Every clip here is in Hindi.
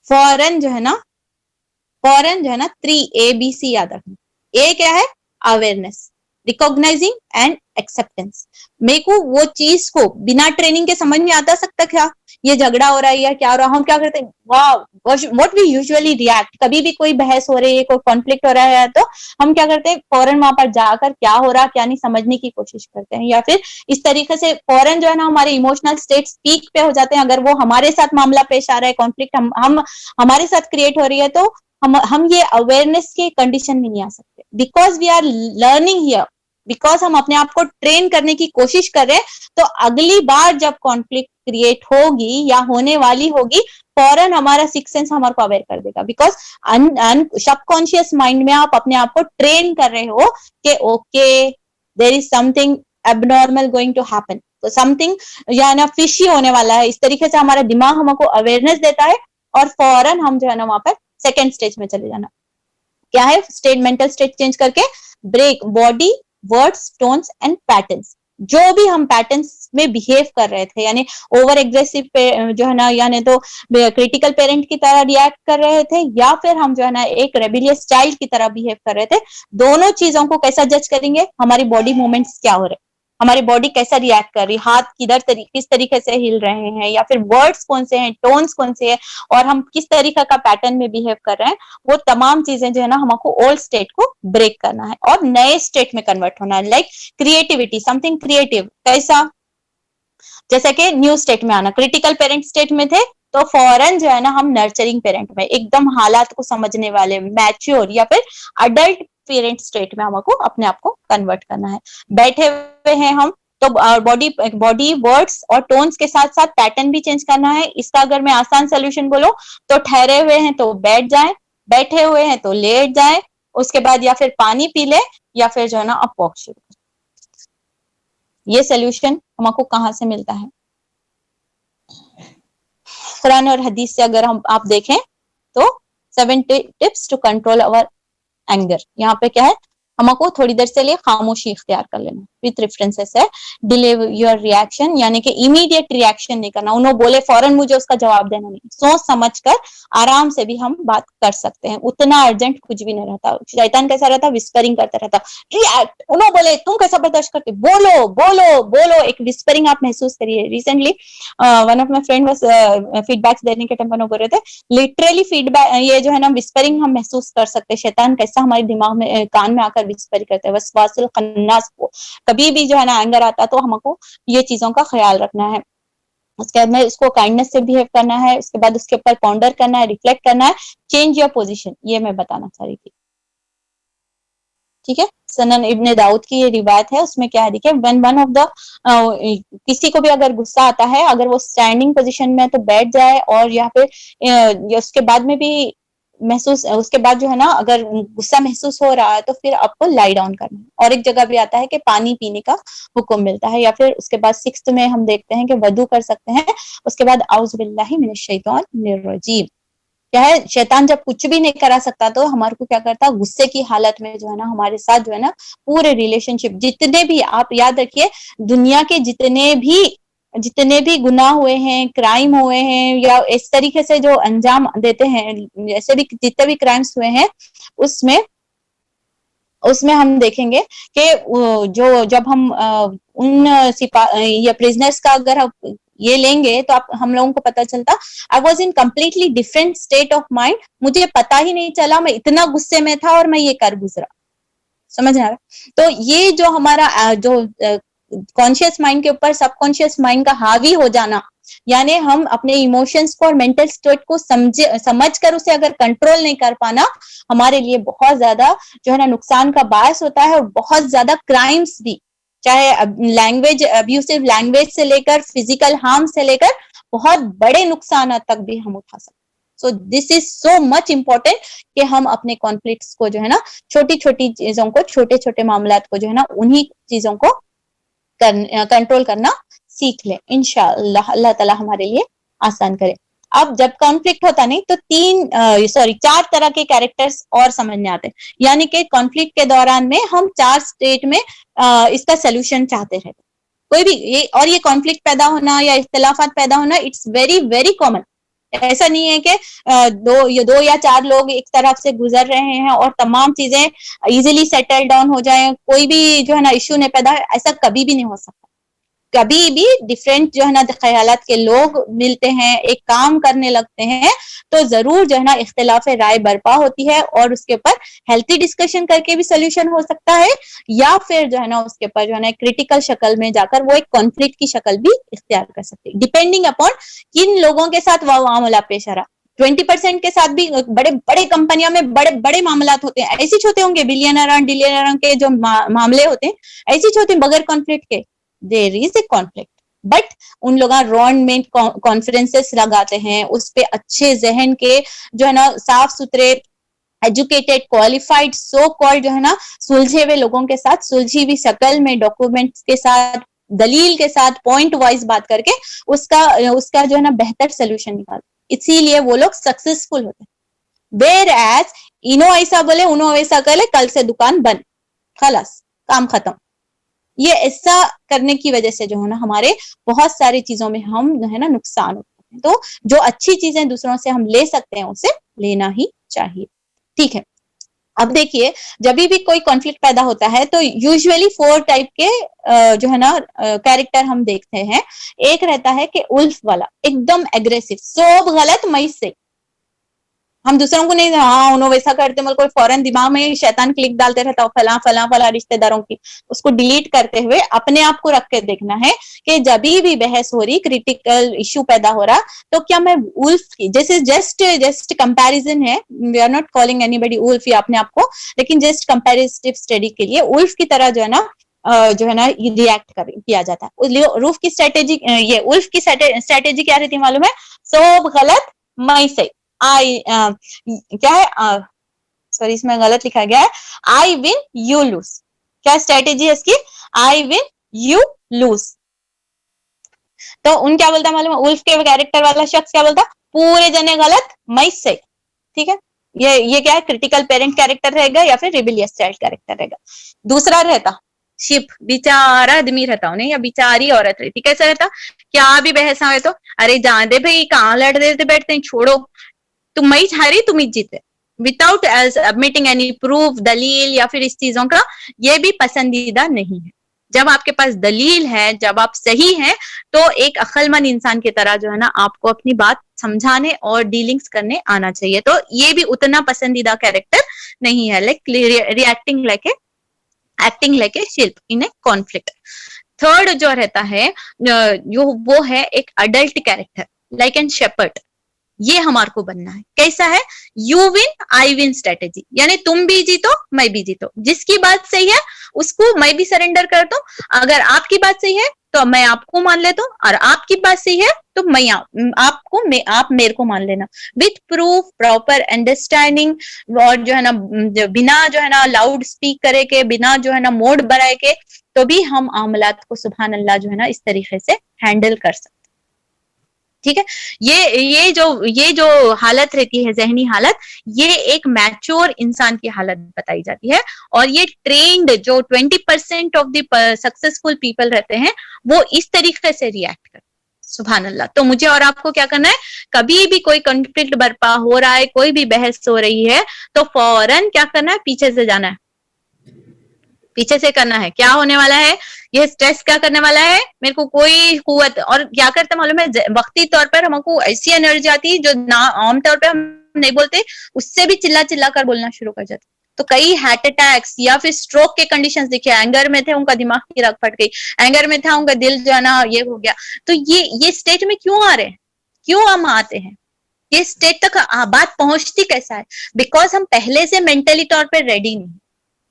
फौरन जो है ना 3 ABC याद रखना। ए क्या है? Awareness, recognising and acceptance. मेरे को वो चीज को बिना ट्रेनिंग के समझ में आता सकता क्या ये झगड़ा हो रहा है या क्या हो रहा है, हम क्या करते हैं, वाह व्हाट वी यूजुअली रिएक्ट, कभी भी कोई बहस हो रही है, कोई कॉन्फ्लिक्ट हो रहा है तो हम क्या करते हैं, फौरन वहां पर जाकर क्या हो रहा क्या नहीं समझने की कोशिश करते हैं, या फिर इस तरीके से फौरन जो है ना हमारे इमोशनल स्टेट्स पीक पे हो जाते हैं। अगर वो हमारे साथ मामला पेश आ रहा है, कॉन्फ्लिक्ट हम हमारे साथ क्रिएट हो रही है, तो हम ये अवेयरनेस के कंडीशन में नहीं आ सकते, because we are learning here, because हम अपने आप को ट्रेन करने की कोशिश कर रहे हैं। तो अगली बार जब कॉन्फ्लिक्ट क्रिएट होगी या होने वाली होगी, फौरन हमारा सिक्स सेंस हमारे को अवेयर कर देगा, बिकॉज सबकॉन्शियस माइंड में आप अपने आप को ट्रेन कर रहे हो कि okay there is something abnormal going to happen, तो समथिंग या ना फिशी होने वाला है। इस तरीके से हमारा दिमाग हमको अवेयरनेस देता है और फौरन हम जो है ना वहां पर सेकेंड स्टेज में चले जाना। क्या है स्टेट? मेंटल स्टेट चेंज करके break body, words, tones and patterns. जो भी हम पैटर्न्स में बिहेव कर रहे थे, यानी ओवर एग्रेसिव जो है ना, यानी तो क्रिटिकल पेरेंट की तरह रिएक्ट कर रहे थे, या फिर हम जो है ना एक रेबिलियस चाइल्ड की तरह बिहेव कर रहे थे, दोनों चीजों को कैसा जज करेंगे? हमारी बॉडी मूवमेंट्स क्या हो रहे, हमारी बॉडी कैसा रिएक्ट कर रही, हाथ किस तरीके से हिल रहे हैं, या फिर वर्ड्स कौन से हैं, टोन्स कौन से हैं, और हम किस तरीके का पैटर्न में बिहेव कर रहे हैं। वो तमाम चीजें जो है ना हमको ओल्ड स्टेट को ब्रेक करना है और नए स्टेट में कन्वर्ट होना है। लाइक क्रिएटिविटी, समथिंग क्रिएटिव, कैसा? जैसे कि न्यू स्टेट में आना, क्रिटिकल पेरेंट स्टेट में थे तो फौरन जो है ना हम नर्चरिंग पेरेंट में, एकदम हालात को समझने वाले मैच्योर या फिर अडल्ट पेरेंट स्टेट में हमको अपने आप को कन्वर्ट करना है। बैठे हुए हैं हम तो बॉडी वर्ड्स और टोन्स के साथ साथ पैटर्न भी चेंज करना है। इसका अगर मैं आसान सोल्यूशन बोलो तो ठहरे हुए हैं तो बैठ जाए, बैठे हुए हैं तो लेट जाए, उसके बाद या फिर पानी पी ले, या फिर जो है ना आप वॉक शुरू करें। ये सोल्यूशन हमको कहाँ से मिलता है? कुरान और हदीस से अगर आप देखें तो 7 tips to control our anger. यहाँ पे क्या है? हमको थोड़ी देर से लिए खामोशी इख्तियार कर लेना, विथ रेफरेंसेस है। डिले योर रिएक्शन, यानी कि इमीडिएट रिएक्शन नहीं करना, उन्होंने बोले फौरन मुझे उसका जवाब देना नहीं, सोच समझ कर आराम से भी हम बात कर सकते हैं, उतना अर्जेंट कुछ भी नहीं रहता। शैतान कैसा रहता? विस्परिंग करता रहता, रिएक्ट, उन्होंने बोले तुम कैसा बर्दाश्त करते, बोलो बोलो बोलो, एक विस्परिंग आप महसूस करिए। Recently one of my friend was feedbacks देने के टाइम पर बोल रहे थे, लिटरली फीडबैक ये जो है ना विस्परिंग हम महसूस कर सकते हैं, शैतान कैसा हमारे दिमाग में कान में आकर विस्पर करते हैं। वसवासिल खन्नास को कभी भी जो है ना एंगर आता तो हमको ये चीजों का ख्याल रखना है। उसके बाद में इसको काइंडनेस से बिहेव करना है, उसके बाद उसके ऊपर पॉन्डर करना है, रिफ्लेक्ट करना है, चेंज योर पोजीशन, ये मैं बताना चाह रही थी। ठीक है, सनन इब्ने दाऊद की ये रिवायत है, उसमें क्या है देखिए, व्हेन वन ऑफ द किसी को भी अगर गुस्सा आता है, अगर वो स्टैंडिंग पोजीशन में तो बैठ जाए, और यहाँ पे उसके बाद में भी महसूस, उसके बाद जो है ना अगर गुस्सा महसूस हो रहा है तो फिर आपको लाई डाउन करना है। और एक जगह भी आता है कि पानी पीने का हुक्म मिलता है, या फिर उसके बाद 6th में हम देखते हैं कि वदू कर सकते हैं। उसके बाद औज़ु बिल्लाहि मिनश शैतानिर रजीम। क्या है, शैतान जब कुछ भी नहीं करा सकता तो हमारे को क्या करता, गुस्से की हालत में जो है ना हमारे साथ जो है ना पूरे रिलेशनशिप, जितने भी आप याद रखिए, दुनिया के जितने भी गुनाह हुए हैं, क्राइम हुए हैं, या इस तरीके से जो अंजाम देते हैं, ऐसे भी जितने भी क्राइम्स हुए हैं, उसमें हम देखेंगे कि जो जब हम उन या प्रिजनर्स का अगर ये लेंगे तो हम लोगों को पता चलता, I was in completely different state of mind, मुझे पता ही नहीं चला, मैं इतना गुस्से में था और मैं ये कर गुजरा। समझ आ रहा? तो ये जो हमारा जो कॉन्शियस माइंड के ऊपर सबकॉन्शियस माइंड का हावी हो जाना, यानी हम अपने इमोशंस को और मेंटल स्टेट को समझ कर उसे अगर कंट्रोल नहीं कर पाना, हमारे लिए बहुत ज्यादा जो है ना नुकसान का बायस होता है, और बहुत ज्यादा क्राइम्स भी, चाहे लैंग्वेज, अब्यूसिव लैंग्वेज से लेकर फिजिकल हार्म से लेकर बहुत बड़े नुकसान तक भी हम उठा सकते हैं। So this is so much important कि हम अपने कॉन्फ्लिक्ट्स को जो है ना, छोटी छोटी चीजों को, छोटे छोटे मामलात को जो है ना, उन्हीं चीजों को कंट्रोल करना सीख ले। इंशाअल्लाह अल्लाह ताला हमारे लिए आसान करे। अब जब कॉन्फ्लिक्ट होता नहीं तो 4 तरह के कैरेक्टर्स और समझ में आते हैं, यानी कि कॉन्फ्लिक्ट के दौरान में हम 4 स्टेट में इसका सोल्यूशन चाहते रहते, कोई भी ये कॉन्फ्लिक्ट पैदा होना या इख्तिलाफात पैदा होना, इट्स वेरी वेरी कॉमन, ऐसा नहीं है कि दो या चार लोग एक तरफ से गुजर रहे हैं और तमाम चीजें इजीली सेटल डाउन हो जाए, कोई भी जो है ना इश्यू नहीं पैदा, ऐसा कभी भी नहीं हो सकता। कभी भी डिफरेंट जो है ना ख्यालात के लोग मिलते हैं, एक काम करने लगते हैं, तो जरूर जो है ना इख्तिलाफ राय बर्पा होती है और उसके ऊपर हेल्थी डिस्कशन करके भी सोल्यूशन हो सकता है, या फिर जो है ना उसके ऊपर जो है ना क्रिटिकल शक्ल में जाकर वो एक कॉन्फ्लिक्ट की शक्ल भी इख्तियार कर सकते हैं, डिपेंडिंग अपॉन किन लोगों के साथ वह मामला पेश आ रहा। 20% के साथ भी बड़े बड़े कंपनियों में बड़े बड़े मामला होते हैं, ऐसे छोटे होंगे बिलियनर डिलियनर के जो मामले होते हैं ऐसे छोटे बगैर कॉन्फ्लिक्ट के, there is a conflict, but उन लोग रॉन्ड में कॉन्फ्रेंसेस लगाते हैं, उस पे अच्छे जहन के जो है ना साफ सुथरे एजुकेटेड क्वालिफाइड सो कॉल्ड जो है ना सुलझे हुए लोगों के साथ सुलझी हुई शक्ल में डॉक्यूमेंट्स के साथ दलील के साथ पॉइंट वाइज बात करके उसका उसका जो है ना बेहतर सोल्यूशन निकालते, इसीलिए वो लोग सक्सेसफुल होते हैं। वेयर एज इनो ऐसा बोले उनो ऐसा करे, कल से दुकान बंद, खलास काम खत्म। ये ऐसा करने की वजह से जो है ना हमारे बहुत सारी चीजों में हम जो है ना नुकसान होते हैं। तो जो अच्छी चीजें दूसरों से हम ले सकते हैं उसे लेना ही चाहिए, ठीक है। अब देखिए जब भी कोई कॉन्फ्लिक्ट पैदा होता है तो यूजुअली 4 टाइप के जो है ना कैरेक्टर हम देखते हैं। एक रहता है कि उल्फ वाला, एकदम एग्रेसिव, सब गलत मैं से, हम दूसरों को नहीं, हाँ उन्होंने वैसा करते मतलब कोई फौरन दिमाग में शैतान क्लिक डालते रहता, फला फला फला रिश्तेदारों की, उसको डिलीट करते हुए अपने आप को रख के देखना है कि जब भी बहस हो रही, क्रिटिकल इश्यू पैदा हो रहा, तो क्या मैं उल्फ की, जैसे जस्ट कंपैरिजन है, we are not calling anybody wolf या अपने आप को, लेकिन जस्ट कंपैरेटिव स्टडी के लिए उल्फ की तरह जो है ना रिएक्ट किया जाता है। उल्फ की स्ट्रेटेजी, ये उल्फ की स्ट्रेटेजी क्या रहती है मालूम है, सब गलत मैं सही, क्या है, सॉरी इसमें गलत लिखा गया है, आई विन यू लूज। क्या स्ट्रेटेजी है इसकी, आई विन यू लूज। तो उन क्या बोलता मालूम है, उल्फ के कैरेक्टर वाला शख्स क्या बोलता, पूरे जने गलत मैं सही, ठीक है। ये क्या है, क्रिटिकल पेरेंट कैरेक्टर रहेगा या फिर रिबिलियस चाइल्ड कैरेक्टर रहेगा। दूसरा रहता शिप, बेचारा आदमी रहता उन्हें या बेचारी औरत रहती, कैसा रहता, क्या भी बहस आए तो अरे जान दे भाई, कहाँ लड़ देते बैठते हैं, छोड़ो, तुम मैं हारी तुम ही जीते, विदाउट सबमिटिंग एनी प्रूफ, दलील या फिर इस चीजों का, ये भी पसंदीदा नहीं है। जब आपके पास दलील है, जब आप सही हैं, तो एक अक्लमंद इंसान की तरह जो है ना आपको अपनी बात समझाने और डीलिंग्स करने आना चाहिए। तो ये भी उतना पसंदीदा कैरेक्टर नहीं है, like reacting like acting like a शिल्प इन ए कॉन्फ्लिक्ट। थर्ड जो रहता है जो वो है एक adult character like an shepherd, ये हमारे को बनना है। कैसा है, you win I win strategy, यानी तुम भी जीतो मैं भी जीतो, जिसकी बात सही है उसको मैं भी सरेंडर कर दूं, अगर आपकी बात सही है तो मैं आपको मान लेता हूँ, और आपकी बात सही है तो मैं आप मेरे को मान लेना, विथ प्रूफ, प्रॉपर अंडरस्टैंडिंग, और जो है ना बिना जो है ना लाउड स्पीक करे के, बिना जो है ना मोड बढ़ाए के, तो भी हम मामलात को सुभान अल्लाह जो है ना इस तरीके से हैंडल कर सकते, ठीक है। ये जो हालत रहती है, जहनी हालत, ये एक मैच्योर इंसान की हालत बताई जाती है, और ये ट्रेंड जो 20% ऑफ द सक्सेसफुल पीपल रहते हैं वो इस तरीके से रिएक्ट करते, सुभान अल्लाह। तो मुझे और आपको क्या करना है, कभी भी कोई कॉन्फ्लिक्ट बर्पा हो रहा है, कोई भी बहस हो रही है, तो फौरन क्या करना है, पीछे से जाना है, पीछे से करना है। क्या होने वाला है, ये स्ट्रेस क्या करने वाला है, मेरे को कोई कुव्वत, और क्या करते मालूम है, वक्ती तौर पर हमको ऐसी एनर्जी आती है जो ना आमतौर पर हम नहीं बोलते, उससे भी चिल्ला चिल्ला कर बोलना शुरू कर जाते। तो कई हार्ट अटैक्स या फिर स्ट्रोक के कंडीशंस देखिए, एंगर में थे उनका दिमाग की रग फट गई, एंगर में था उनका दिल जो है ना ये हो गया। तो ये स्टेट में क्यों आ रहे हैं, क्यों हम आते हैं, ये स्टेट तक बात पहुंचती कैसा है, बिकॉज हम पहले से मेंटली तौर पर रेडी नहीं,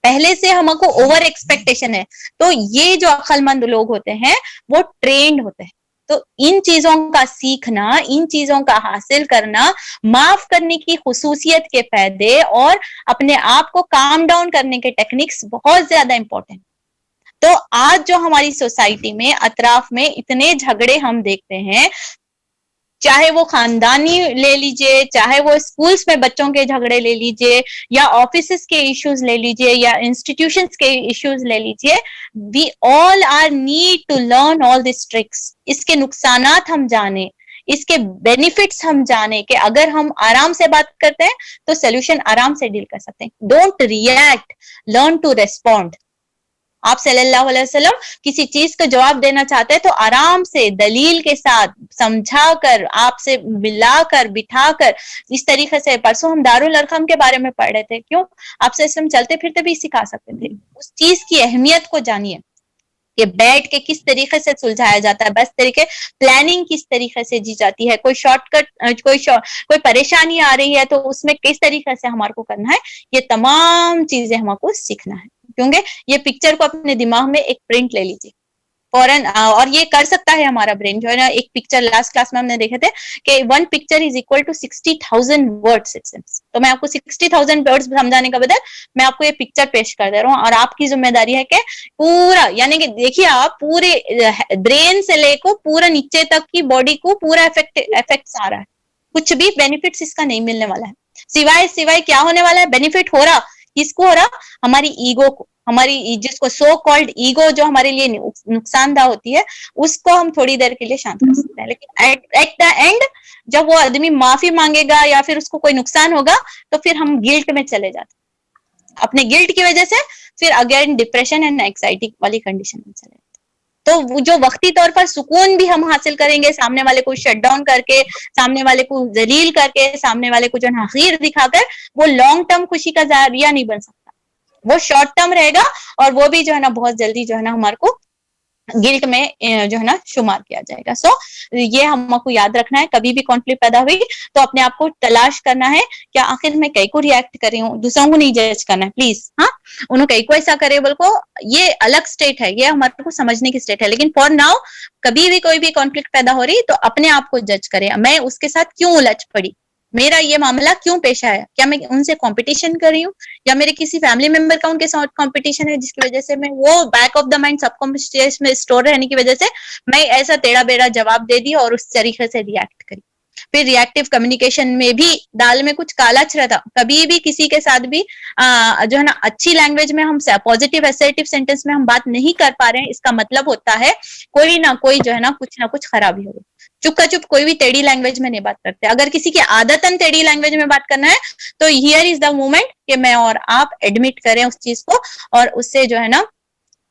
पहले से हमको ओवर एक्सपेक्टेशन है। तो ये जो अक्लमंद लोग होते हैं वो ट्रेंड होते हैं, तो इन चीजों का सीखना, इन चीजों का हासिल करना, माफ करने की खुसूसियत के फायदे और अपने आप को काम डाउन करने के टेक्निक्स बहुत ज्यादा इंपॉर्टेंट। तो आज जो हमारी सोसाइटी में अतराफ में इतने झगड़े हम देखते हैं, चाहे वो खानदानी ले लीजिए, चाहे वो स्कूल्स में बच्चों के झगड़े ले लीजिए, या ऑफिसेस के इश्यूज ले लीजिए, या इंस्टीट्यूशंस के इश्यूज ले लीजिए, we all are need to learn all this tricks. इसके नुकसानात हम जाने, इसके बेनिफिट्स हम जाने कि अगर हम आराम से बात करते हैं तो सोल्यूशन आराम से डील कर सकते हैं। Don't react, learn to respond. आप सल्लल्लाहु अलैहि वसल्लम किसी चीज का जवाब देना चाहते हैं तो आराम से दलील के साथ समझा कर, आपसे मिलाकर, बिठाकर, इस तरीके से। परसों हम दारुल अरकम के बारे में पढ़ रहे थे, क्यों? आपसे हम चलते फिरते भी सिखा सकते थे। उस चीज की अहमियत को जानिए कि बैठ के किस तरीके से सुलझाया जाता है, बस तरीके प्लानिंग किस तरीके से जी जाती है, कोई शॉर्टकट, कोई परेशानी आ रही है तो उसमें किस तरीके से हमारे को करना है, ये तमाम चीजें हमको सीखना है। क्योंकि ये पिक्चर को अपने दिमाग में एक प्रिंट ले लीजिए फौरन, और ये कर सकता है हमारा ब्रेन जो है ना। एक पिक्चर लास्ट क्लास में हमने देखे थे कि 1 picture is equal to 60,000 words it seems. तो मैं आपको 60,000 वर्ड्स समझाने का बदल मैं आपको ये पिक्चर पेश कर दे रहा हूँ, और आपकी जिम्मेदारी है कि पूरा, यानी कि देखिए आप पूरे ब्रेन से लेकर पूरा नीचे तक की बॉडी को पूरा इफेक्ट आ रहा है। कुछ भी बेनिफिट्स इसका नहीं मिलने वाला है, सिवाय क्या होने वाला है? बेनिफिट हो रहा, किसको हो रहा? हमारी ईगो को, हमारी जिसको सो कॉल्ड ईगो जो हमारे लिए नुकसानदायक होती है, उसको हम थोड़ी देर के लिए शांत कर सकते हैं। लेकिन एट द एंड जब वो आदमी माफी मांगेगा या फिर उसको कोई नुकसान होगा तो फिर हम गिल्ट में चले जाते हैं। अपने गिल्ट की वजह से फिर अगेन डिप्रेशन एंड एंग्जाइटी वाली कंडीशन में चले जाते हैं। तो जो वक्ती तौर पर सुकून भी हम हासिल करेंगे सामने वाले को शट डाउन करके, सामने वाले को जलील करके, सामने वाले को जो है हकीर दिखाकर, वो लॉन्ग टर्म खुशी का जरिया नहीं बन सकता, वो शॉर्ट टर्म रहेगा। और वो भी जो है ना बहुत जल्दी जो है ना हमारे को गिल्ट में जो है ना शुमार किया जाएगा। सो ये हमको याद रखना है, कभी भी कॉन्फ्लिक्ट पैदा हुई तो अपने आप को तलाश करना है क्या आखिर मैं कई को रिएक्ट कर रही हूँ, दूसरों को नहीं जज करना है प्लीज। हाँ, उन्होंने कई को ऐसा करे बोल को, ये अलग स्टेट है, ये हमारे को समझने की स्टेट है। लेकिन फॉर नाउ कभी भी कोई भी कॉन्फ्लिक्ट पैदा हो रही तो अपने आप को जज करे, मैं उसके साथ क्यों उलझ पड़ी, मेरा ये मामला क्यों पेश आया, क्या मैं उनसे कंपटीशन कर रही हूँ या मेरे किसी फैमिली मेंबर का उनके साथ कंपटीशन है जिसकी वजह से मैं वो back of the mind subconscious में स्टोर रहने की वजह से मैं ऐसा टेढ़ा बेड़ा जवाब दे दिया और उस तरीके से रिएक्ट करी। फिर रिएक्टिव कम्युनिकेशन में भी दाल में कुछ काला छिड़का। कभी भी किसी के साथ भी जो है ना अच्छी लैंग्वेज में हम पॉजिटिव असर्टिव सेंटेंस में हम बात नहीं कर पा रहे हैं, इसका मतलब होता है कोई ना कोई जो है ना कुछ खराबी हो रही। चुप का चुप कोई भी टेढ़ी लैंग्वेज में नहीं बात करते। अगर किसी की आदतन टेढ़ी लैंग्वेज में बात करना है तो हियर इज द मोमेंट कि मैं और आप एडमिट करें उस चीज को और उससे जो है ना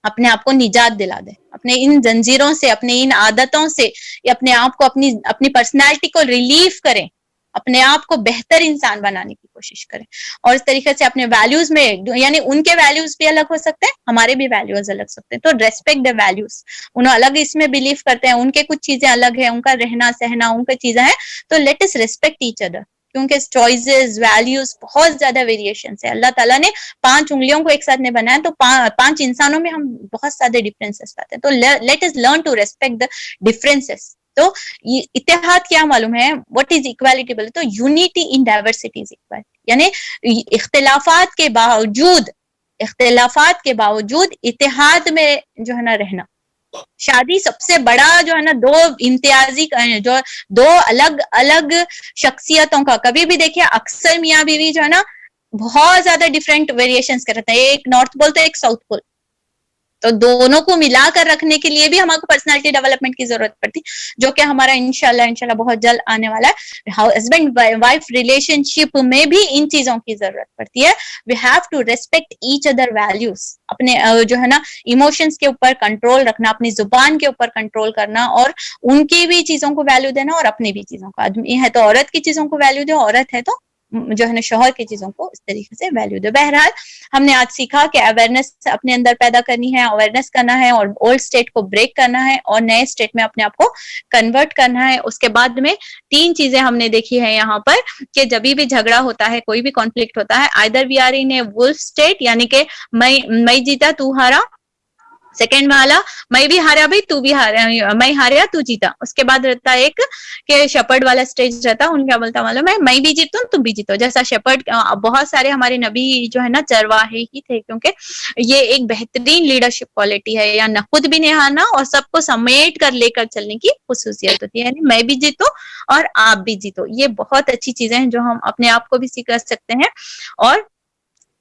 अपने आप को निजात दिला दे, अपने इन जंजीरों से, अपने इन आदतों से, अपने आप को अपनी पर्सनैलिटी को रिलीव करें, अपने आप को बेहतर इंसान बनाने की कोशिश करें। और इस तरीके से अपने वैल्यूज में, यानी उनके वैल्यूज भी अलग हो सकते हैं, हमारे भी वैल्यूज अलग सकते हैं, तो रेस्पेक्ट द वैल्यूज। उन्हें अलग इसमें बिलीव करते हैं, उनके कुछ चीजें अलग है, उनका रहना सहना उनकी चीजें हैं, तो लेट अस रेस्पेक्ट ईच अदर। क्योंकि चॉइसेस, वैल्यूज बहुत ज्यादा वेरिएशन है। अल्लाह ताला ने 5 उंगलियों को एक साथ ने बनाया, तो 5 इंसानों में हम बहुत सारे डिफरेंसेस पाते हैं। तो let us learn to respect the differences. तो इत्तेहाद क्या मालूम है, व्हाट इज इक्वालिटी बोले तो unity in diversity is equality, यानी इख्तिलाफात के बावजूद इत्तेहाद में जो है ना रहना। शादी सबसे बड़ा जो है ना दो अलग अलग शख्सियतों का, कभी भी देखिए अक्सर मियाँ बीवी जो है ना बहुत ज्यादा डिफरेंट वेरिएशंस करते हैं, एक नॉर्थ पोल तो एक साउथ पोल, तो दोनों को मिलाकर रखने के लिए भी हमारे पर्सनालिटी डेवलपमेंट की जरूरत पड़ती, जो कि हमारा इंशाल्लाह बहुत जल्द आने वाला है। हस्बैंड वाइफ रिलेशनशिप में भी इन चीजों की जरूरत पड़ती है। We have to respect each other values, अपने जो है ना इमोशंस के ऊपर कंट्रोल रखना, अपनी जुबान के ऊपर कंट्रोल करना और उनकी भी चीजों को वैल्यू देना और अपनी भी चीजों को। आदमी है तो औरत की चीजों को वैल्यू दे, औरत है तो जो है ना शौहर की चीजों को इस तरीके से वैल्यू दे। बहरहाल हमने आज सीखा कि अवेयरनेस अपने अंदर पैदा करनी है, अवेयरनेस करना है और ओल्ड स्टेट को ब्रेक करना है और नए स्टेट में अपने आप को कन्वर्ट करना है। उसके बाद में 3 चीजें हमने देखी है यहाँ पर कि जब भी झगड़ा होता है, कोई भी कॉन्फ्लिक्ट होता है, either we are in a wolf state, यानी कि मैं जीता तू हारा, सेकेंड वाला मैं भी हारा भाई तू भी हारा, मैं हारा तू जीता। उसके बाद रहता एक कि शेपर्ड वाला स्टेज रहता, उनका बोलता मालूम है मैं भी जीतूं तुम भी जीतो। जैसा शेपर्ड बहुत सारे हमारे नबी जो है ना चरवाहे ही थे, क्योंकि ये एक बेहतरीन लीडरशिप क्वालिटी है, या न खुद भी नहीं हारना और सबको समेट कर लेकर चलने की खुसूसियत होती है, यानी मैं भी जीतूं और आप भी जीतो। ये बहुत अच्छी चीजें हैं जो हम अपने आप को भी सीख सकते हैं और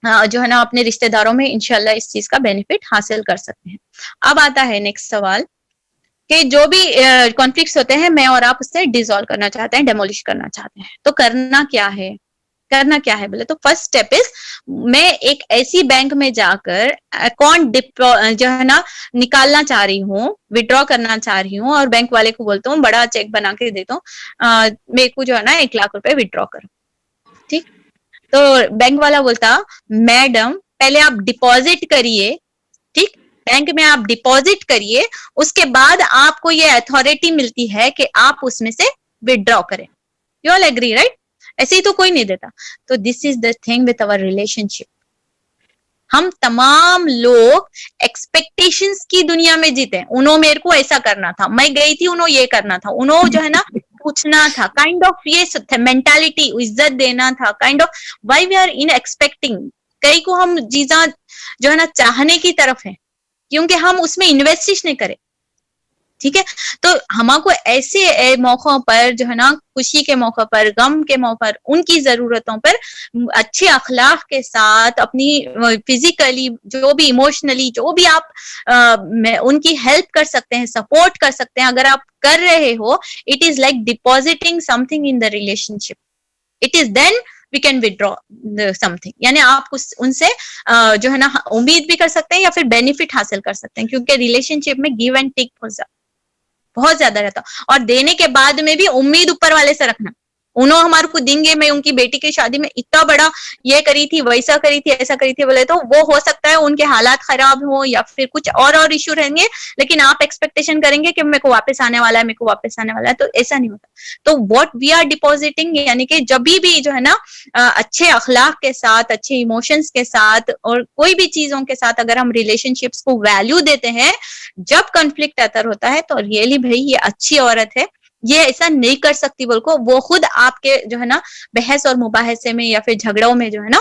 जो है ना अपने रिश्तेदारों में इंशाल्लाह इस चीज का बेनिफिट हासिल कर सकते हैं। अब आता है नेक्स्ट सवाल कि जो भी कॉन्फ्लिक्ट्स होते हैं मैं और आप उससे डिसॉल्व करना चाहते हैं, डेमोलिश करना चाहते हैं, तो करना क्या है, करना क्या है बोले तो फर्स्ट स्टेप इज, मैं एक ऐसी बैंक में जाकर अकाउंट जो है ना निकालना चाह रही हूँ, विड्रॉ करना चाह रही हूँ, और बैंक वाले को बोलता हूँ बड़ा चेक बना के देता हूँ, मेरे को जो है ना 1 लाख रुपए विड्रॉ करो, ठीक। तो बैंक वाला बोलता मैडम पहले आप डिपॉजिट करिए, ठीक, बैंक में आप डिपॉजिट करिए, उसके बाद आपको ये अथॉरिटी मिलती है कि आप उसमें से विड्रॉ करें। You all agree right? ऐसे ही तो कोई नहीं देता। तो this is the thing with our relationship. हम तमाम लोग एक्सपेक्टेशंस की दुनिया में जीते हैं। उन्हों मेरे को ऐसा करना था, मैं गई थी उन्हों ये करना था, उन्हों जो है ना पूछना था, काइंड ऑफ ये मेंटालिटी, इज्जत देना था, kind of why we are in expecting. कई को हम चीजा जो है ना चाहने की तरफ है, क्योंकि हम उसमें इन्वेस्ट नहीं करें, ठीक है। तो हमको ऐसे मौकों पर जो है ना, खुशी के मौके पर, गम के मौके पर, उनकी जरूरतों पर अच्छे अखलाक के साथ, अपनी फिजिकली जो भी, इमोशनली जो भी आप उनकी हेल्प कर सकते हैं, सपोर्ट कर सकते हैं, अगर आप कर रहे हो, it is like depositing something in the relationship, it is then we can withdraw something. यानी आप उनसे जो है ना उम्मीद भी कर सकते हैं या फिर बेनिफिट हासिल कर सकते हैं, क्योंकि रिलेशनशिप में गिव एंड टेक बहुत ज्यादा रहता। और देने के बाद में भी उम्मीद ऊपर वाले से रखना, उन्होंने हमारे को देंगे। मैं उनकी बेटी की शादी में इतना बड़ा ये करी थी, वैसा करी थी, ऐसा करी थी बोले तो वो हो सकता है उनके हालात खराब हो या फिर कुछ और इश्यू रहेंगे, लेकिन आप एक्सपेक्टेशन करेंगे कि मेरे को वापस आने वाला है, मेरे को वापस आने वाला है, तो ऐसा नहीं होता। तो व्हाट वी आर डिपॉजिटिंग, यानी कि जब भी जो है ना अच्छे अखलाक के साथ, अच्छे इमोशंस के साथ और कोई भी चीजों के साथ अगर हम रिलेशनशिप्स को वैल्यू देते हैं, जब कॉन्फ्लिक्ट अतर होता है तो रियली भाई ये अच्छी औरत है, ये ऐसा नहीं कर सकती बोल को वो खुद आपके जो है ना बहस और मुबाहसे में या फिर झगड़ों में जो है ना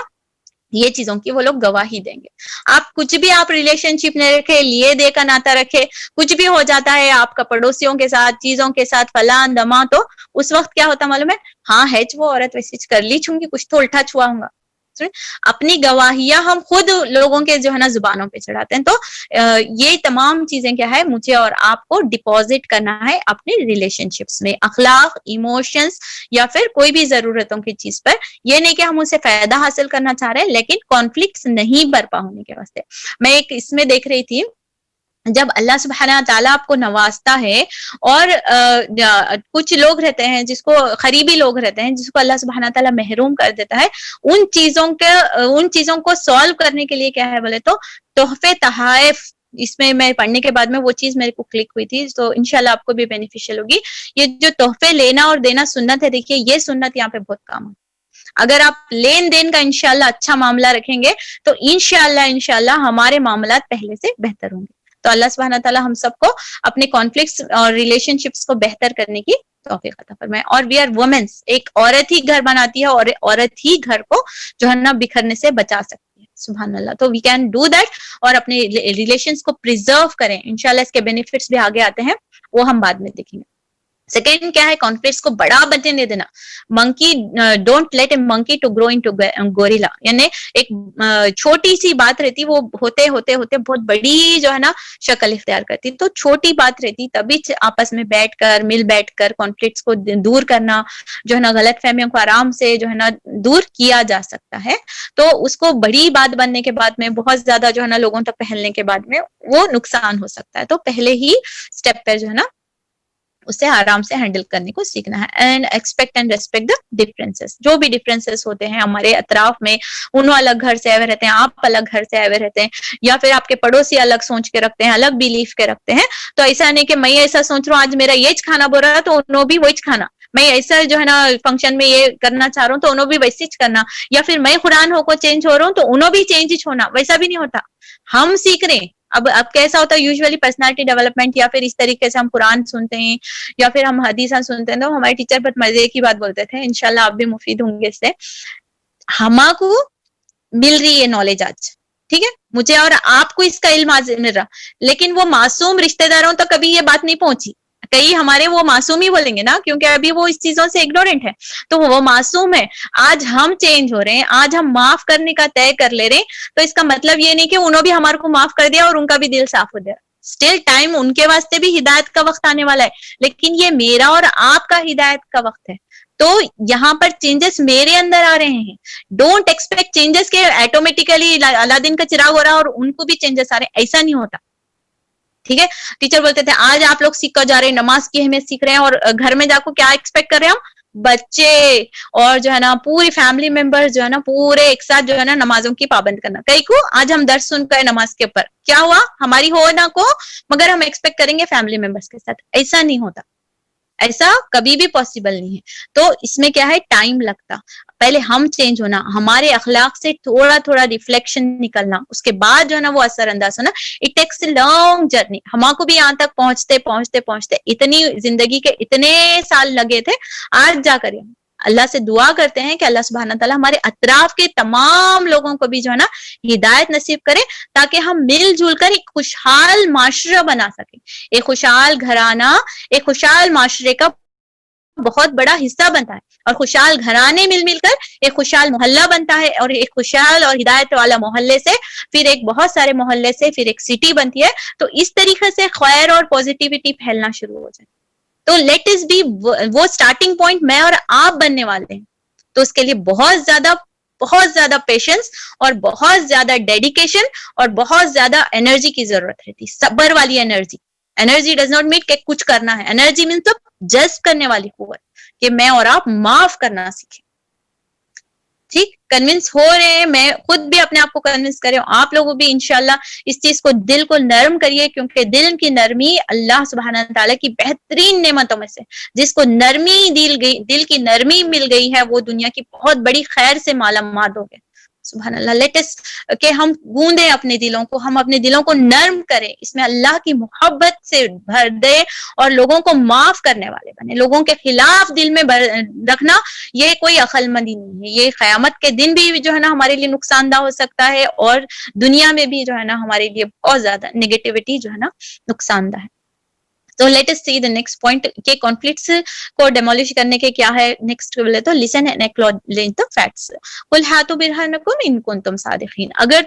ये चीजों की वो लोग गवाही देंगे। आप कुछ भी आप रिलेशनशिप में रखे, लिए दे का नाता रखे, कुछ भी हो जाता है आपका पड़ोसियों के साथ, चीजों के साथ, फलान दमा, तो उस वक्त क्या होता मालूम है, हाँ है वो औरत वैसे कर ली छूंगी, कुछ तो उल्टा छुआ होगा। अपनी गवाहियां हम खुद लोगों के जो है ना जुबानों पे चढ़ाते हैं। तो ये तमाम चीजें क्या है, मुझे और आपको डिपॉजिट करना है अपने रिलेशनशिप्स में, अखलाक, इमोशंस या फिर कोई भी जरूरतों की चीज पर। ये नहीं कि हम उसे फायदा हासिल करना चाह रहे हैं, लेकिन कॉन्फ्लिक्ट्स नहीं बरपा होने के वास्ते। मैं एक इसमें देख रही थी, जब अल्लाह सुब्हाना ताला आपको नवाजता है और कुछ लोग रहते हैं जिसको करीबी लोग रहते हैं जिसको अल्लाह सुब्हाना ताला महरूम कर देता है, उन चीजों को सॉल्व करने के लिए क्या है बोले तो तोहफे तहाइफ, इसमें मैं पढ़ने के बाद में वो चीज मेरे को क्लिक हुई थी, तो इंशाल्लाह आपको भी बेनिफिशियल होगी। ये जो तोहफे लेना और देना सुन्नत है, देखिए ये सुन्नत यहाँ पे बहुत काम है। अगर आप लेन देन का इंशाल्लाह अच्छा मामला रखेंगे तो इंशाल्लाह हमारे मामला पहले से बेहतर होंगे। तो अल्लाह सुब्हाना ताला हम सबको अपने कॉन्फ्लिक्ट्स और रिलेशनशिप्स को बेहतर करने की तौफीक अता फरमाए। और वी आर वुमेन्स, एक औरत ही घर बनाती है और औरत ही घर को जो है ना बिखरने से बचा सकती है। सुभान अल्लाह। तो वी कैन डू दैट और अपने रिलेशंस को प्रिजर्व करें। इंशाल्लाह इसके बेनिफिट्स भी आगे आते हैं, वो हम बाद में देखेंगे। सेकेंड क्या है, कॉन्फ्लिक्ट्स को बड़ा बनने देना। Monkey, don't let a monkey to grow into gorilla, यानी एक छोटी सी बात रहती वो होते होते होते बहुत बड़ी जो है ना शक्ल इख्तियार करती। तो छोटी बात रहती तभी आपस में बैठकर मिल बैठकर कॉन्फ्लिक्ट्स को दूर करना, जो है ना गलत फहमियों को आराम से जो है ना दूर किया जा सकता है। तो उसको बड़ी बात बनने के बाद में, बहुत ज्यादा जो है ना लोगों तक फैलने के बाद में वो नुकसान हो सकता है। तो पहले ही स्टेप पर जो है ना उसे आराम से हैंडल करने को सीखना है। And expect and respect the differences, जो भी डिफरेंसेस होते हैं हमारे अतराफ में, उन्हों अलग घर से आए रहते हैं, आप अलग घर से आए रहते हैं, या फिर आपके पड़ोसी अलग सोच के रखते हैं, अलग बिलीफ के रखते हैं। तो ऐसा नहीं कि मैं ऐसा सोच रहा हूँ आज मेरा ये खाना बोल रहा है तो उन्हों भी वही खाना, मैं ऐसा जो है ना फंक्शन में ये करना चाह रहा हूँ तो उन्हों भी वैसे ही करना, या फिर मैं कुरान होकर चेंज हो रहा हूँ तो उन्हों भी चेंज ही होना, वैसा भी नहीं होता। हम सीख रहे हैं। अब कैसा होता है यूजुअली पर्सनालिटी डेवलपमेंट, या फिर इस तरीके से हम कुरान सुनते हैं या फिर हम हदीसा सुनते हैं, तो हमारे टीचर बहुत मजे की बात बोलते थे, इंशाल्लाह आप भी मुफीद होंगे इससे। हमको मिल रही है नॉलेज आज, ठीक है, मुझे और आपको इसका इल्म आज मिल रहा, लेकिन वो मासूम रिश्तेदारों तक कभी ये बात नहीं पहुंची। कई हमारे वो मासूम ही बोलेंगे ना, क्योंकि अभी वो इस चीजों से इग्नोरेंट है, तो वो मासूम है। आज हम चेंज हो रहे हैं, आज हम माफ करने का तय कर ले रहे हैं, तो इसका मतलब ये नहीं कि उन्होंने भी हमारे को माफ कर दिया और उनका भी दिल साफ हो गया। स्टिल टाइम उनके वास्ते भी हिदायत का वक्त आने वाला है, लेकिन ये मेरा और आपका हिदायत का वक्त है। तो यहाँ पर चेंजेस मेरे अंदर आ रहे हैं। डोंट एक्सपेक्ट चेंजेस के ऑटोमेटिकली अलादीन का चिराग हो रहा है और उनको भी चेंजेस आ रहे हैं, ऐसा नहीं होता। ठीक है, टीचर बोलते थे आज आप लोग सीख कर जा रहे हैं, नमाज की अहमियत सीख रहे हैं, और घर में जाकर क्या एक्सपेक्ट कर रहे हैं हम, बच्चे और जो है ना पूरी फैमिली मेंबर्स जो है ना पूरे एक साथ जो है ना नमाजों की पाबंद करना। कई को आज हम दर्श सुन कर नमाज के ऊपर, क्या हुआ हमारी हो ना को, मगर हम एक्सपेक्ट करेंगे फैमिली मेंबर्स के साथ, ऐसा नहीं होता, ऐसा कभी भी पॉसिबल नहीं है। तो इसमें क्या है, टाइम लगता, पहले हम चेंज होना, हमारे अखलाक से थोड़ा थोड़ा रिफ्लेक्शन निकलना, उसके बाद जो है ना वो असर अंदाज होना। It takes a long journey. हमको भी यहाँ तक पहुंचते पहुंचते पहुंचते इतनी जिंदगी के इतने साल लगे थे, आज जाकर अल्लाह से दुआ करते हैं कि अल्लाह सुब्हाना ताला हमारे अतराफ के तमाम लोगों को भी जो है ना हिदायत नसीब करे, ताकि हम मिलजुल कर एक खुशहाल माशरा बना सके। एक खुशहाल घराना एक खुशहाल माशरे का बहुत बड़ा हिस्सा बनता है, और खुशहाल घराने मिल मिलकर एक खुशहाल मोहल्ला बनता है, और एक खुशहाल और हिदायत वाला मोहल्ले से फिर एक बहुत सारे मोहल्ले से फिर एक सिटी बनती है। तो इस तरीके से खैर और पॉजिटिविटी फैलना शुरू हो जाए। तो लेट इस बी वो स्टार्टिंग पॉइंट मैं और आप बनने वाले हैं। तो उसके लिए बहुत ज्यादा पेशेंस और बहुत ज्यादा डेडिकेशन और बहुत ज्यादा एनर्जी की जरूरत रहती है, सब्र वाली energy. Energy does not mean कि कुछ करना है, एनर्जी मीन तो जज्ब करने वाली कुव्वत, कि मैं और आप माफ करना सीखें। ठीक, कन्विंस हो रहे हैं, मैं खुद भी अपने आप को कन्विंस कर रही हूँ, आप लोगों भी इंशाल्लाह इस चीज को, दिल को नरम करिए, क्योंकि दिल की नरमी अल्लाह सुब्हाना ताला की बेहतरीन नेमतों में से, जिसको नरमी दिल की नरमी मिल गई है, वो दुनिया की बहुत बड़ी खैर से मालामाल हो गए। सुभान अल्लाह। लेट अस के हम गूंदे अपने दिलों को, हम अपने दिलों को नर्म करें, इसमें अल्लाह की मोहब्बत से भर दे और लोगों को माफ करने वाले बने। लोगों के खिलाफ दिल में रखना ये कोई अक्लमंदी नहीं है, ये क़यामत के दिन भी जो है ना हमारे लिए नुकसानदा हो सकता है, और दुनिया में भी जो है ना हमारे लिए बहुत ज्यादा नेगेटिविटी जो है ना नुकसानदा है। तो let us see the next point के कॉन्फ्लिक्ट्स को डेमोलिश करने के क्या है। नेक्स्ट बोले तो listen and acknowledge the facts, कुल हातु बिरहानकुम इन कुंतुम सादिकीन। अगर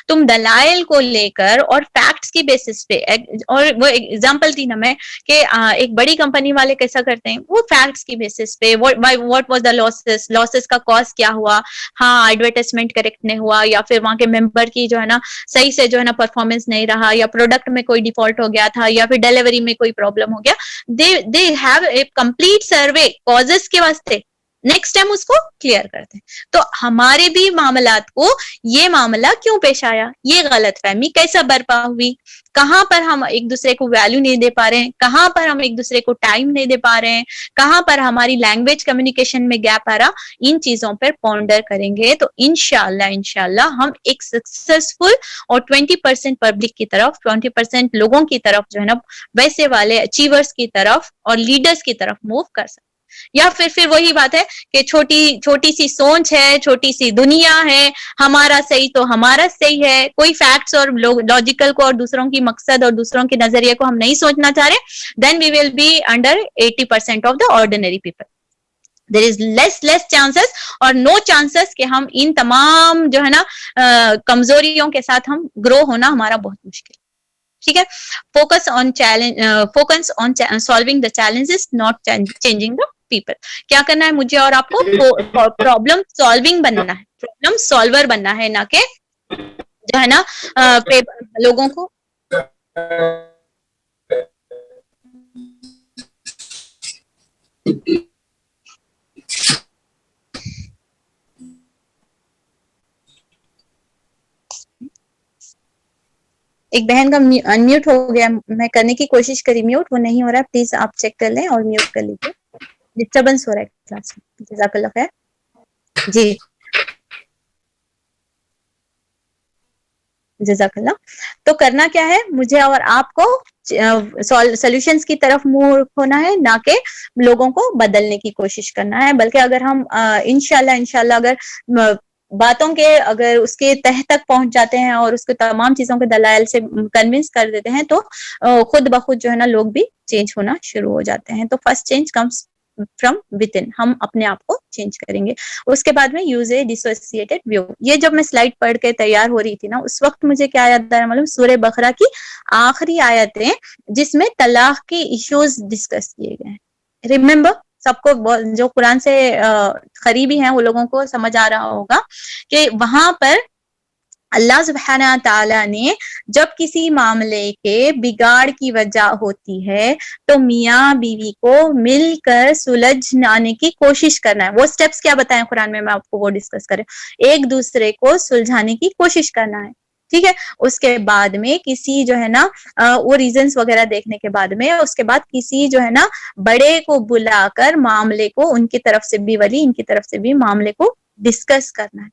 तुम दलाइल को लेकर और फैक्ट्स की बेसिस पे, और वो एग्जांपल दी ना मैं कि एक बड़ी कंपनी वाले कैसा करते हैं, वो फैक्ट्स की बेसिस पे व्हाट वाज द लॉसेस का कॉज क्या हुआ, हाँ एडवर्टाइजमेंट करेक्ट नहीं हुआ, या फिर वहां के मेंबर की जो है ना सही से जो है ना परफॉर्मेंस नहीं रहा, या प्रोडक्ट में कोई डिफॉल्ट हो गया था, या फिर डिलीवरी में कोई प्रॉब्लम हो गया, they have a complete survey causes के वास्ते, नेक्स्ट टाइम उसको क्लियर करते हैं। तो हमारे भी मामलात को ये मामला क्यों पेश आया, ये गलतफहमी कैसा बर्पा हुई, कहां पर हम एक दूसरे को वैल्यू नहीं दे पा रहे हैं, कहां पर हम एक दूसरे को टाइम नहीं दे पा रहे हैं, कहां पर हमारी लैंग्वेज कम्युनिकेशन में गैप आ रहा, इन चीजों पर पॉन्डर करेंगे तो इंशाल्लाह हम एक सक्सेसफुल और 20% पब्लिक की तरफ, 20% लोगों की तरफ जो है ना वैसे वाले अचीवर्स की तरफ और लीडर्स की तरफ मूव कर सकते। या फिर वही बात है कि छोटी सी सोच है, छोटी सी दुनिया है, हमारा सही तो हमारा सही है, कोई फैक्ट्स और लॉजिकल को और दूसरों की मकसद और दूसरों के नजरिए को हम नहीं सोचना चाह रहे, then we will be under 80% of the ordinary people. There is less chances और नो चांसेस कि हम इन तमाम जो है ना कमजोरियों के साथ हम ग्रो होना हमारा बहुत मुश्किल। ठीक है, focus on solving the challenges, not changing the people. क्या करना है मुझे और आपको, प्रॉब्लम सॉल्विंग बनना है, प्रॉब्लम सॉल्वर बनना है, ना कि जो है ना लोगों को एक बहन का अनम्यूट हो गया, मैं करने की कोशिश करी म्यूट, वो नहीं हो रहा है, प्लीज आप चेक कर लें और म्यूट कर लीजिए, डिस्टर्बेंस हो रहा है क्लास में। जज़ाकल्लाह खैर जी, जज़ाकल्लाह। तो करना क्या है, मुझे और आपको सॉल्यूशंस की तरफ मूव होना है, ना कि लोगों को बदलने की कोशिश करना है। बल्कि अगर हम इंशाल्लाह अगर बातों के अगर उसके तह तक पहुंच जाते हैं और उसको तमाम चीजों के दलाइल से कन्विंस कर देते हैं, तो खुद ब खुद जो है ना लोग भी चेंज होना शुरू हो जाते हैं। तो first change comes from with in, हम अपने आप को चेंज करेंगे। उसके बाद में यूज ए डिसोसिएटेड व्यू। ये जब मैं स्लाइड पढ़ के तैयार हो रही थी ना, उस वक्त मुझे क्या याद आ रहा मालूम, सूरह बकरा की आखिरी आयतें जिसमें तलाक के इश्यूज डिस्कस किए गए हैं। रिमेम्बर, सबको जो कुरान से करीबी हैं वो लोगों को समझ आ रहा होगा कि वहां पर अल्लाह सुब्हाना ताला ने जब किसी मामले के बिगाड़ की वजह होती है तो मियाँ बीवी को मिलकर सुलझाने की कोशिश करना है। वो स्टेप्स क्या बताएं कुरान में, मैं आपको वो डिस्कस करें। एक दूसरे को सुलझाने की कोशिश करना है, ठीक है। उसके बाद में किसी जो है ना वो रीजंस वगैरह देखने के बाद में, उसके बाद किसी जो है ना बड़े को बुलाकर मामले को, उनकी तरफ से भी वली, इनकी तरफ से भी मामले को डिस्कस करना है।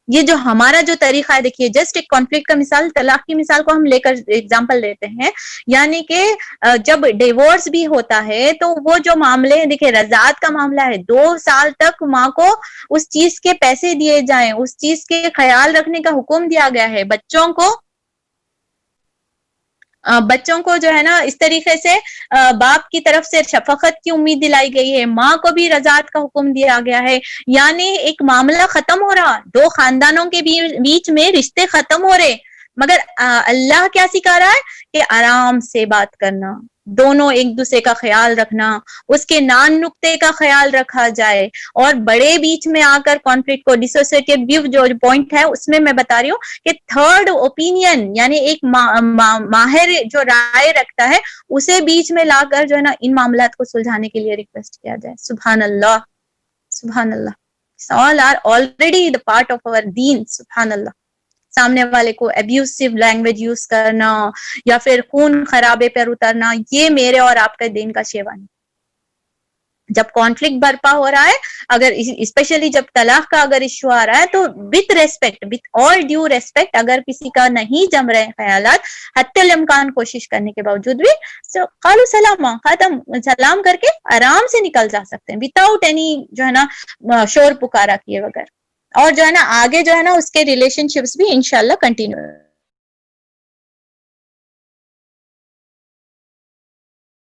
ये जो हमारा जो तरीका है, देखिए जस्ट एक कॉन्फ्लिक्ट का मिसाल, तलाक की मिसाल को हम लेकर एग्जांपल लेते हैं, यानी कि जब डिवोर्स भी होता है तो वो जो मामले हैं, देखिए रजात का मामला है, 2 साल तक माँ को उस चीज के पैसे दिए जाएं, उस चीज के ख्याल रखने का हुक्म दिया गया है, बच्चों को जो है ना इस तरीके से बाप की तरफ से शफकत की उम्मीद दिलाई गई है, माँ को भी रजात का हुक्म दिया गया है। यानी एक मामला खत्म हो रहा, 2 खानदानों के बीच में रिश्ते खत्म हो रहे, मगर अल्लाह क्या सिखा रहा है कि आराम से बात करना, दोनों एक दूसरे का ख्याल रखना, उसके नान नुक्ते का ख्याल रखा जाए, और बड़े बीच में आकर कॉन्फ्लिक्ट को, डिसोसिएटेड व्यू जो पॉइंट है उसमें मैं बता रही हूँ कि थर्ड ओपिनियन, यानी एक माहिर जो राय रखता है उसे बीच में लाकर जो है ना इन मामलात को सुलझाने के लिए रिक्वेस्ट किया जाए। सुभान अल्लाह, सुभान अल्लाह। All are already the part of our दीन। सुभान अल्लाह। सामने वाले को एब्यूसिव लैंग्वेज यूज करना या फिर खून खराबे पर उतरना, ये मेरे और आपके दिन का शेवा नहीं। जब कॉन्फ्लिक्ट बर्पा हो रहा है, अगर स्पेशली जब तलाक का अगर इश्यू आ रहा है, तो with respect, with all due respect, अगर किसी का नहीं जम रहे ख्यालात, हत्तल इम्कान कोशिश करने के बावजूद भी कालू सलामा, खत्म, सलाम करके आराम से निकल जा सकते हैं विदाउट एनी जो है ना शोर पुकारा किए बगैर। और जो है ना आगे जो है ना उसके रिलेशनशिप्स भी इंशाल्लाह कंटिन्यू